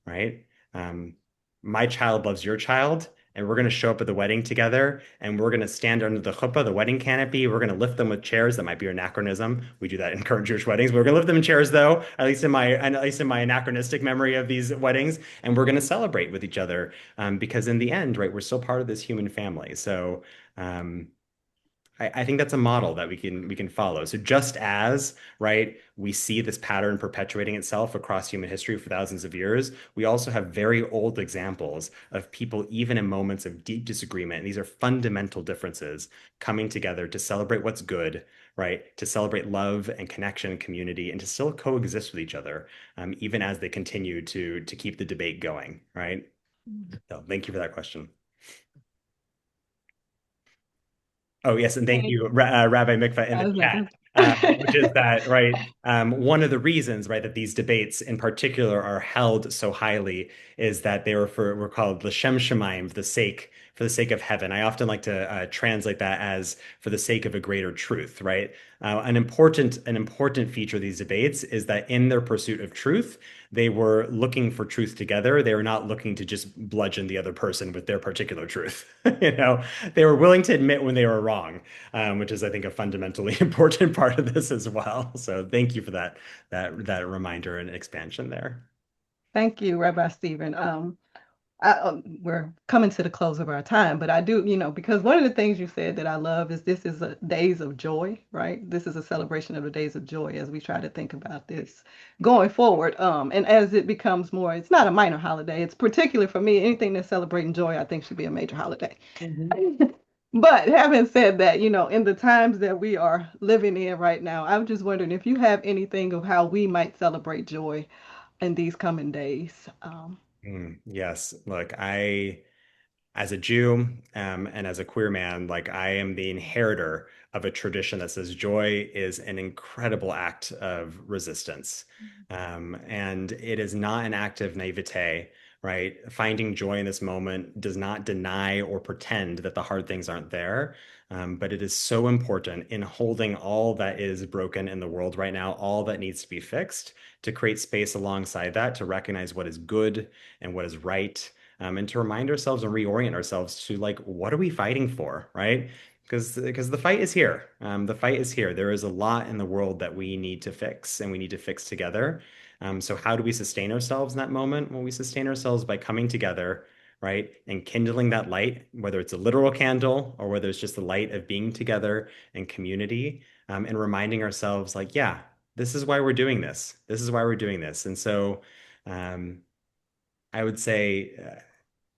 right? Um, my child loves your child, and we're going to show up at the wedding together, and we're going to stand under the chuppah, the wedding canopy. We're going to lift them with chairs. That might be an anachronism. We do that in current Jewish weddings. We're going to lift them in chairs, though, at least in my anachronistic memory of these weddings, and we're going to celebrate with each other, because in the end, right, we're still part of this human family. So. Um, I think that's a model that we can follow. So just as, right, we see this pattern perpetuating itself across human history for thousands of years, we also have very old examples of people, even in moments of deep disagreement, and these are fundamental differences, coming together to celebrate what's good, right, to celebrate love and connection and community, and to still coexist with each other, even as they continue to keep the debate going, right? So thank you for that question. Oh, yes, and thank Thank you, Rabbi Mikva, in I the was chat, like, which is that, right? One of the reasons, right, that these debates in particular are held so highly is that were called l'shem shamayim, for the sake of heaven. I often like to translate that as for the sake of a greater truth, right? An important feature of these debates is that in their pursuit of truth, they were looking for truth together. They were not looking to just bludgeon the other person with their particular truth. You know, they were willing to admit when they were wrong, which is, I think, a fundamentally important part of this as well. So thank you for that reminder and expansion there. thank you, Rabbi Steven. We're coming to the close of our time, but I do, because one of the things you said that I love is this is a days of joy, right? This is a celebration of the days of joy as we try to think about this going forward. And as it becomes more, it's not a minor holiday. It's particular for me. Anything that's celebrating joy, I think should be a major holiday. But having said that, in the times that we are living in right now, I'm just wondering if you have anything of how we might celebrate joy in these coming days. Yes, look, as a Jew, and as a queer man, like I am the inheritor of a tradition that says joy is an incredible act of resistance. And it is not an act of naivete, right? Finding joy in this moment does not deny or pretend that the hard things aren't there. But it is so important in holding all that is broken in the world right now, all that needs to be fixed, to create space alongside that, to recognize what is good and what is right, and to remind ourselves and reorient ourselves to, like, what are we fighting for, right? Because the fight is here. The fight is here. There is a lot in the world that we need to fix, and we need to fix together. So how do we sustain ourselves in that moment? Well, we sustain ourselves by coming together, right, and kindling that light, whether it's a literal candle or whether it's just the light of being together in community, and reminding ourselves, like, yeah, this is why we're doing this. This is why we're doing this. And so, um, I would say,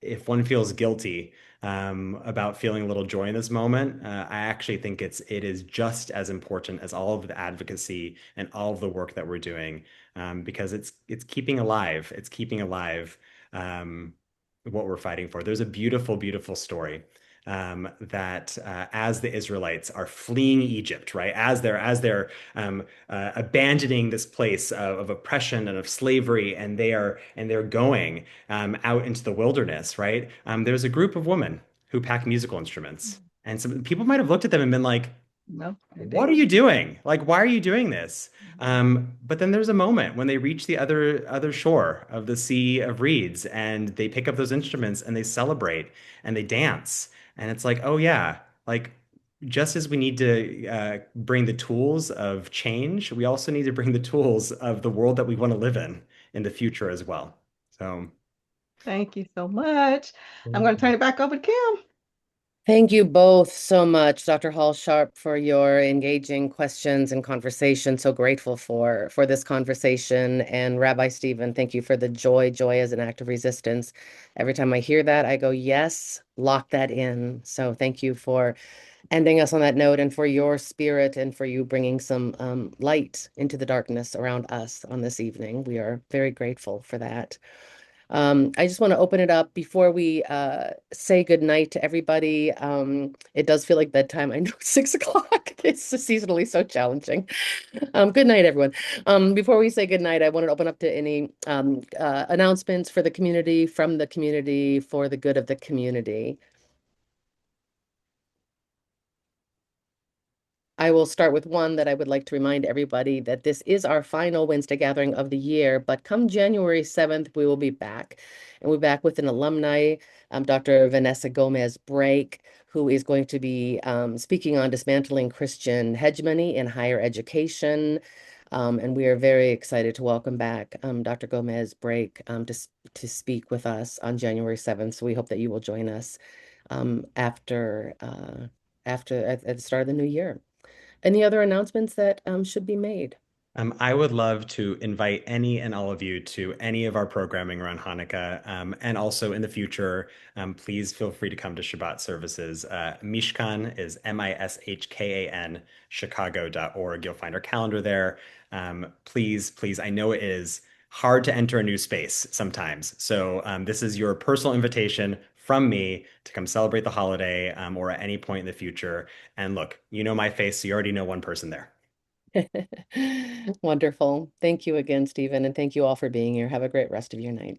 if one feels guilty, about feeling a little joy in this moment, I actually think it is just as important as all of the advocacy and all of the work that we're doing, because it's keeping alive. It's keeping alive, um, what we're fighting for. There's a beautiful, beautiful story, that, as the Israelites are fleeing Egypt, right, abandoning this place of oppression and of slavery, and they're going, out into the wilderness, right? There's a group of women who pack musical instruments, and some people might have looked at them and been like, No, I "What are didn't. you doing? Like, why are you doing this?" But then there's a moment when they reach the other shore of the Sea of Reeds, and they pick up those instruments and they celebrate and they dance, and it's like, oh yeah, like, just as we need to, bring the tools of change, we also need to bring the tools of the world that we want to live in the future as well. So. Thank you so much. I'm going to turn it back over to Kim. Thank you both so much, Dr. Hall Sharp, for your engaging questions and conversation. So grateful for this conversation. And Rabbi Steven, thank you for the joy as an act of resistance. Every time I hear that, I go, yes, lock that in. So thank you for ending us on that note, and for your spirit, and for you bringing some light into the darkness around us on this evening. We are very grateful for that. I just want to open it up before we say goodnight to everybody. It does feel like bedtime. I know it's 6 o'clock. It's seasonally so challenging. Good night, everyone. Before we say goodnight, I want to open up to any announcements for the community, from the community, for the good of the community. I will start with one that I would like to remind everybody that this is our final Wednesday gathering of the year, but come January 7th, we will be back. And we're back with an alumni, Dr. Vanessa Gomez Brake, who is going to be speaking on dismantling Christian hegemony in higher education. And we are very excited to welcome back Dr. Gomez Brake to speak with us on January 7th. So we hope that you will join us at the start of the new year. Any other announcements that should be made? I would love to invite any and all of you to any of our programming around Hanukkah. And also in the future, please feel free to come to Shabbat services. Mishkan is Mishkan, Chicago.org. You'll find our calendar there. Please, please, I know it is hard to enter a new space sometimes. So this is your personal invitation from me to come celebrate the holiday or at any point in the future. And look, you know my face, so you already know one person there. Wonderful. Thank you again, Stephen, and thank you all for being here. Have a great rest of your night.